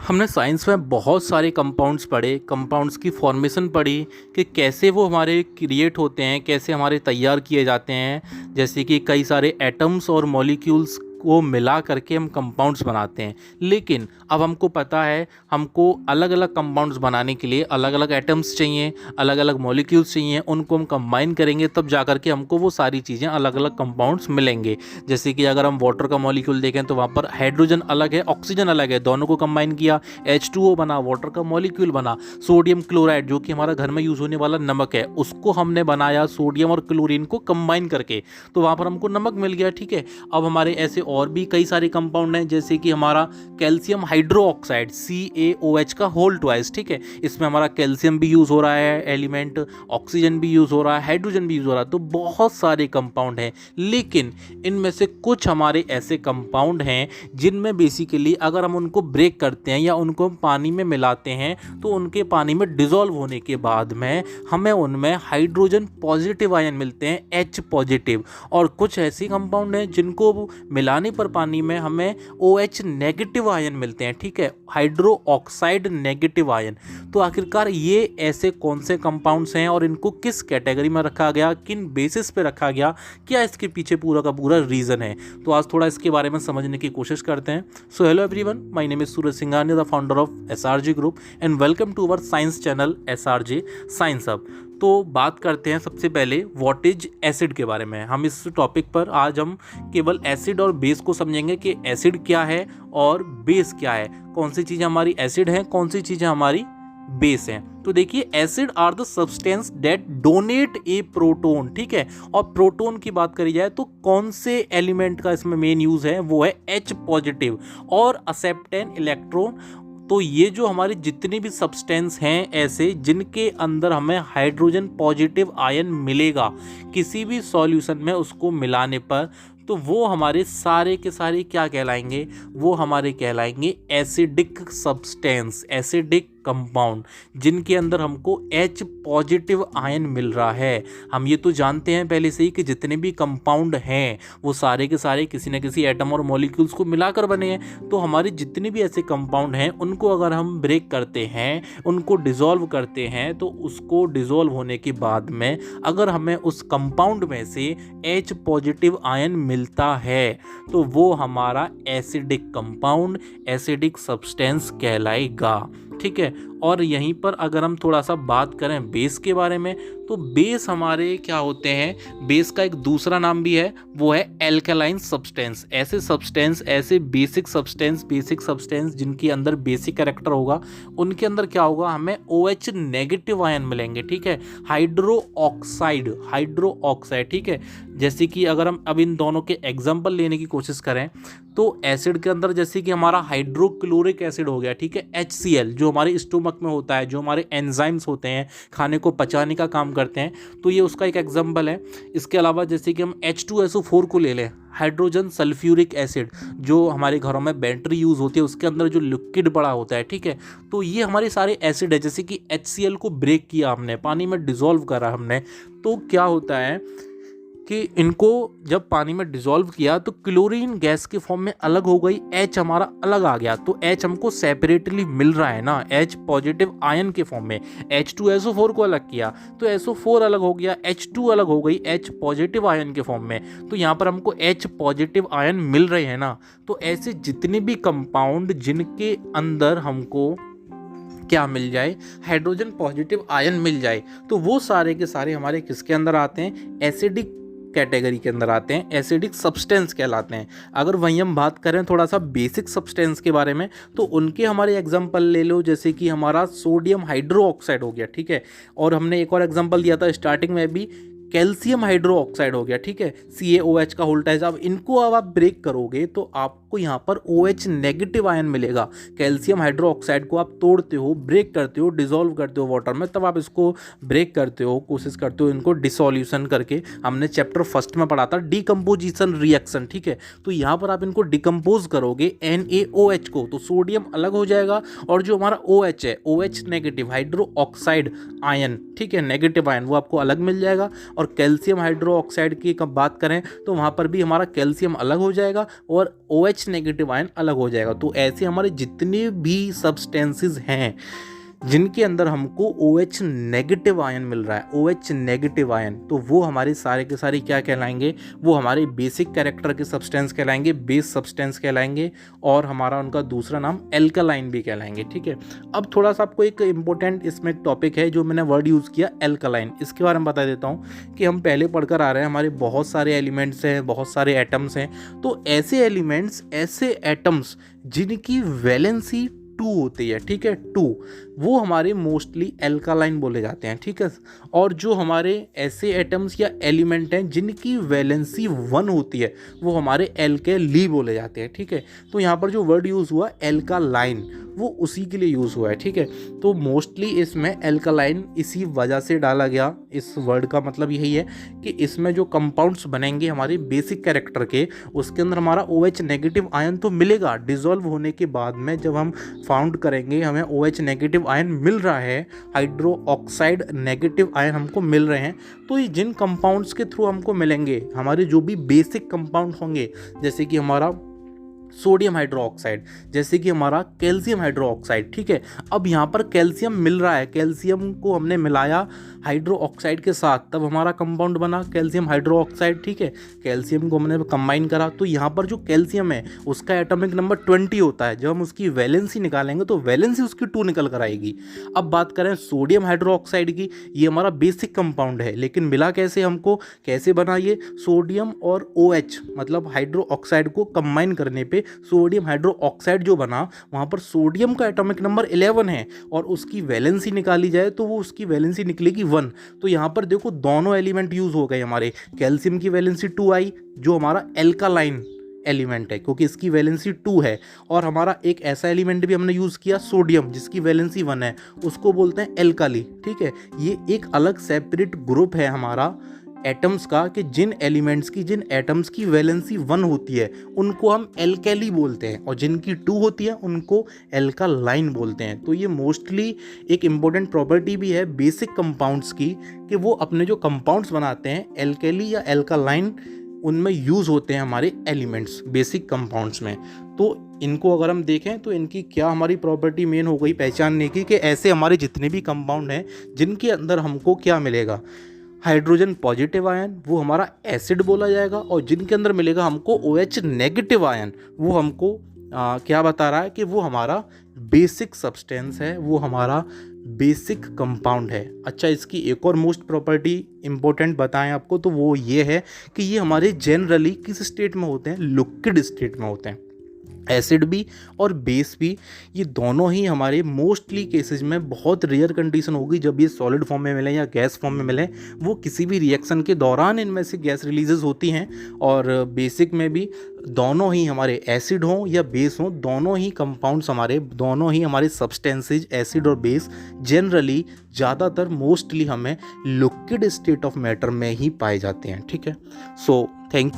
हमने साइंस में बहुत सारे कंपाउंड्स पढ़े, कंपाउंड्स की फॉर्मेशन पढ़ी कि कैसे वो हमारे क्रिएट होते हैं, कैसे हमारे तैयार किए जाते हैं। जैसे कि कई सारे एटम्स और मॉलिक्यूल्स को मिला करके हम कंपाउंड्स बनाते हैं। लेकिन अब हमको पता है हमको अलग अलग कंपाउंड्स बनाने के लिए अलग अलग एटम्स चाहिए, अलग अलग मॉलिक्यूल्स चाहिए, उनको हम कंबाइन करेंगे तब जा करके हमको वो सारी चीज़ें अलग अलग कंपाउंड्स मिलेंगे। जैसे कि अगर हम वाटर का मॉलिक्यूल देखें तो वहाँ पर हाइड्रोजन अलग है, ऑक्सीजन अलग है, दोनों को कंबाइन किया, H2O बना, वाटर का मॉलिक्यूल बना। सोडियम क्लोराइड जो कि हमारा घर में यूज़ होने वाला नमक है, उसको हमने बनाया सोडियम और क्लोरीन को कंबाइन करके, तो वहाँ पर हमको नमक मिल गया। ठीक है, अब हमारे ऐसे और भी कई सारे कंपाउंड हैं, जैसे कि हमारा कैल्शियम हाइड्रोक्साइड CaOH का होल ट्वाइस। ठीक है, इसमें हमारा कैल्शियम भी यूज़ हो रहा है एलिमेंट, ऑक्सीजन भी यूज़ हो रहा है, हाइड्रोजन भी यूज़ हो रहा है, तो बहुत सारे कंपाउंड हैं। लेकिन इनमें से कुछ हमारे ऐसे कंपाउंड हैं जिनमें बेसिकली अगर हम उनको ब्रेक करते हैं या उनको हम पानी में मिलाते हैं तो उनके पानी में डिज़ोल्व होने के बाद में हमें उनमें हाइड्रोजन पॉजिटिव आयन मिलते हैं, H पॉजिटिव। और कुछ ऐसे कंपाउंड हैं जिनको मिलाने पर पानी में हमें OH नेगेटिव आयन मिलते हैं। ठीक है, हाइड्रो ऑक्साइड नेगेटिव आयन। तो आखिरकार ये ऐसे कौन से कंपाउंड्स हैं और इनको किस कैटेगरी में रखा गया, किन बेसिस पे रखा गया, क्या इसके पीछे पूरा का पूरा रीज़न है, तो आज थोड़ा इसके बारे में समझने की कोशिश करते हैं। So hello everyone, my name is Suraj Singhania, the founder of SRG group and welcome to our science channel SRG science hub. तो बात करते हैं सबसे पहले व्हाट इज एसिड के बारे में। हम इस टॉपिक पर आज हम केवल एसिड और बेस को समझेंगे कि एसिड क्या है और बेस क्या है, कौन सी चीज़ें हमारी एसिड हैं, कौन सी चीज़ें हमारी बेस हैं। तो देखिए, acid are the substance that donate a proton. ठीक है, और प्रोटोन की बात करी जाए तो कौन से एलिमेंट का इसमें मेन यूज है, वो है H पॉजिटिव और एक्सेप्ट एन इलेक्ट्रॉन। तो ये जो हमारी जितनी भी सब्सटेंस हैं ऐसे जिनके अंदर हमें हाइड्रोजन पॉजिटिव आयन मिलेगा किसी भी सॉल्यूशन में उसको मिलाने पर, तो वो हमारे सारे के सारे क्या कहलाएंगे, वो हमारे कहलाएंगे एसिडिक सब्सटेंस, एसिडिक कंपाउंड, जिनके अंदर हमको H पॉजिटिव आयन मिल रहा है। हम ये तो जानते हैं पहले से ही कि जितने भी कंपाउंड हैं वो सारे के सारे किसी न किसी एटम और मॉलिक्यूल्स को मिलाकर बने हैं। तो हमारे जितने भी ऐसे कंपाउंड हैं उनको अगर हम ब्रेक करते हैं, उनको डिसॉल्व करते हैं, तो उसको डिसॉल्व होने के बाद में अगर हमें उस कंपाउंड में से H पॉजिटिव आयन मिलता है तो वो हमारा एसिडिक कंपाउंड, एसिडिक सब्सटेंस कहलाएगा। ठीक है, और यहीं पर अगर हम थोड़ा सा बात करें बेस के बारे में, तो बेस हमारे क्या होते हैं, बेस का एक दूसरा नाम भी है, वो है एल्कलाइन सब्सटेंस। ऐसे सब्सटेंस, ऐसे बेसिक सब्सटेंस जिनके अंदर बेसिक कैरेक्टर होगा, उनके अंदर क्या होगा, हमें OH नेगेटिव आयन मिलेंगे। ठीक है, हाइड्रो ऑक्साइड। ठीक है, जैसे कि अगर हम अब इन दोनों के एग्जाम्पल लेने की कोशिश करें तो एसिड के अंदर जैसे कि हमारा हाइड्रोक्लोरिक एसिड हो गया। ठीक है, HCl जो हमारे स्टोमक में होता है, जो हमारे एंजाइम्स होते हैं, खाने को पचाने का काम करते हैं, तो ये उसका एक एग्जाम्पल है। इसके अलावा जैसे कि हम H2SO4 को ले लें, हाइड्रोजन सल्फ्यूरिक एसिड, जो हमारे घरों में बैटरी यूज़ होती है उसके अंदर जो लिक्विड बड़ा होता है। ठीक है, तो ये हमारे सारे एसिड है। जैसे कि HCl को ब्रेक किया हमने, पानी में डिसॉल्व करा हमने, तो क्या होता है कि इनको जब पानी में डिसॉल्व किया तो क्लोरीन गैस के फॉर्म में अलग हो गई, H हमारा अलग आ गया। तो H हमको सेपरेटली मिल रहा है ना, H पॉजिटिव आयन के फॉर्म में। H2SO4 को अलग किया तो SO4 अलग हो गया, H2 अलग हो गई H पॉजिटिव आयन के फॉर्म में। तो यहाँ पर हमको H पॉजिटिव आयन मिल रहे हैं ना। तो ऐसे जितने भी कंपाउंड जिनके अंदर हमको क्या मिल जाए, हाइड्रोजन पॉजिटिव आयन मिल जाए, तो वो सारे के सारे हमारे किसके अंदर आते हैं, एसिडिक कैटेगरी के अंदर आते हैं, एसिडिक सब्सटेंस कहलाते हैं। अगर वहीं हम बात करें थोड़ा सा बेसिक सब्सटेंस के बारे में, तो उनके हमारे एग्जांपल ले लो, जैसे कि हमारा सोडियम हाइड्रोक्साइड हो गया। ठीक है, और हमने एक और एग्जांपल दिया था स्टार्टिंग में भी, कैल्शियम हाइड्रोक्साइड हो गया। ठीक है, CaOH का होल टाइज। अब इनको अब आप ब्रेक करोगे तो आपको यहाँ पर OH नेगेटिव आयन मिलेगा। कैल्शियम हाइड्रोक्साइड को आप तोड़ते हो, ब्रेक करते हो, डिसॉल्व करते हो वाटर में, तब आप इसको ब्रेक करते हो, कोशिश करते हो इनको डिसॉल्यूशन करके। हमने चैप्टर फर्स्ट में पढ़ा था डिकम्पोजिशन रिएक्शन। ठीक है, तो यहाँ पर आप इनको डिकम्पोज करोगे NaOH को, तो सोडियम अलग हो जाएगा और जो हमारा OH है, OH नेगेटिव हाइड्रोक्साइड आयन, ठीक है, नेगेटिव आयन, वो आपको अलग मिल जाएगा। और कैल्शियम हाइड्रोक्साइड की कब बात करें तो वहाँ पर भी हमारा कैल्शियम अलग हो जाएगा और OH नेगेटिव आयन अलग हो जाएगा। तो ऐसे हमारे जितने भी सब्सटेंसेस हैं जिनके अंदर हमको OH नेगेटिव आयन मिल रहा है, OH नेगेटिव आयन, तो वो हमारे सारे के सारे क्या कहलाएंगे, वो हमारे बेसिक कैरेक्टर के सब्सटेंस कहलाएंगे, बेस सब्सटेंस कहलाएंगे, और हमारा उनका दूसरा नाम एल्कालाइन भी कहलाएंगे। ठीक है, अब थोड़ा सा आपको एक इंपॉर्टेंट इसमें टॉपिक है जो मैंने वर्ड यूज़ किया एल्कालाइन, इसके बारे में बता देता हूँ कि हम पहले पढ़कर आ रहे हैं हमारे बहुत सारे एलिमेंट्स हैं, बहुत सारे एटम्स हैं। तो ऐसे एलिमेंट्स, ऐसे एटम्स जिनकी वैलेंसी 2 होती है, ठीक है, 2, वो हमारे मोस्टली एल्कालाइन बोले जाते हैं। ठीक है, और जो हमारे ऐसे एटम्स या एलिमेंट हैं जिनकी वैलेंसी 1 होती है वो हमारे एल्केली बोले जाते हैं। ठीक है, तो यहाँ पर जो वर्ड यूज़ हुआ एल्कालाइन वो उसी के लिए यूज़ हुआ है। ठीक है, तो मोस्टली इसमें एल्कालाइन इसी वजह से डाला गया। इस वर्ड का मतलब यही है कि इसमें जो कंपाउंड्स बनेंगे हमारे बेसिक कैरेक्टर के, उसके अंदर हमारा OH नेगेटिव आयन तो मिलेगा, डिसॉल्व होने के बाद में जब हम फाउंड करेंगे हमें OH नेगेटिव आयन मिल रहा है, हाइड्रो ऑक्साइड नेगेटिव आयन हमको मिल रहे हैं। तो ये जिन कंपाउंड्स के थ्रू हमको मिलेंगे, हमारे जो भी बेसिक कंपाउंड होंगे, जैसे कि हमारा सोडियम हाइड्रोक्साइड, जैसे कि हमारा कैल्शियम हाइड्रोक्साइड। ठीक है, अब यहाँ पर कैल्शियम मिल रहा है, कैल्शियम को हमने मिलाया हाइड्रो ऑक्साइड के साथ, तब हमारा कंपाउंड बना कैल्शियम हाइड्रोक्साइड। ठीक है, कैल्शियम को हमने कंबाइन करा, तो यहाँ पर जो कैल्शियम है उसका एटॉमिक नंबर 20 होता है। जब हम उसकी वैलेंसी निकालेंगे तो वैलेंसी उसकी 2 निकल कर आएगी। अब बात करें सोडियम हाइड्रोक्साइड की, ये हमारा बेसिक कंपाउंड है, लेकिन मिला कैसे हमको, कैसे बना ये, सोडियम और OH मतलब हाइड्रो ऑक्साइड को कंबाइन करने पे सोडियम हाइड्रो ऑक्साइड जो बना, वहाँ पर सोडियम का एटॉमिक नंबर 11 है और उसकी वैलेंसी निकाली जाए तो वो उसकी वैलेंसी निकलेगी 1। तो यहाँ पर देखो दोनों एलिमेंट यूज़ हो गए हमारे, कैल्शियम की वैलेंसी 2 आई जो हमारा एल्कालाइन एलिमेंट है क्योंकि इसकी वैलेंसी 2 है, और हमारा एक ऐसा एलिमेंट भी हमने यूज़ किया सोडियम जिसकी वैलेंसी 1 है, उसको बोलते हैं एल्काली। ठीक है, ये एक अलग सेपरेट ग्रुप है हमारा एटम्स का कि जिन एलिमेंट्स की, जिन एटम्स की वैलेंसी 1 होती है उनको हम एल्केली बोलते हैं और जिनकी 2 होती है उनको एल्कालाइन बोलते हैं। तो ये मोस्टली एक इम्पोर्टेंट प्रॉपर्टी भी है बेसिक कंपाउंड्स की कि वो अपने जो कंपाउंड्स बनाते हैं एल्केली या एल्कालाइन, उनमें यूज़ होते हैं हमारे एलिमेंट्स बेसिक कंपाउंड्स में। तो इनको अगर हम देखें तो इनकी क्या हमारी प्रॉपर्टी मेन हो गई पहचानने की कि ऐसे हमारे जितने भी कंपाउंड हैं जिनके अंदर हमको क्या मिलेगा, हाइड्रोजन पॉजिटिव आयन, वो हमारा एसिड बोला जाएगा, और जिनके अंदर मिलेगा हमको OH नेगेटिव आयन, वो हमको क्या बता रहा है कि वो हमारा बेसिक सब्सटेंस है, वो हमारा बेसिक कंपाउंड है। अच्छा, इसकी एक और मोस्ट प्रॉपर्टी इंपॉर्टेंट बताएं आपको तो वो ये है कि ये हमारे जनरली किस स्टेट में होते हैं, लिक्विड स्टेट में होते हैं। एसिड भी और बेस भी, ये दोनों ही हमारे मोस्टली केसेस में, बहुत रेयर कंडीशन होगी जब ये सॉलिड फॉर्म में मिले या गैस फॉर्म में मिले, वो किसी भी रिएक्शन के दौरान इनमें से गैस रिलीजेस होती हैं। और बेसिक में भी दोनों ही हमारे एसिड हों या बेस हों, दोनों ही कंपाउंड्स हमारे, दोनों ही हमारे सब्सटेंसेज एसिड और बेस जनरली ज़्यादातर मोस्टली हमें लिक्विड स्टेट ऑफ मैटर में ही पाए जाते हैं। ठीक है, सो थैंक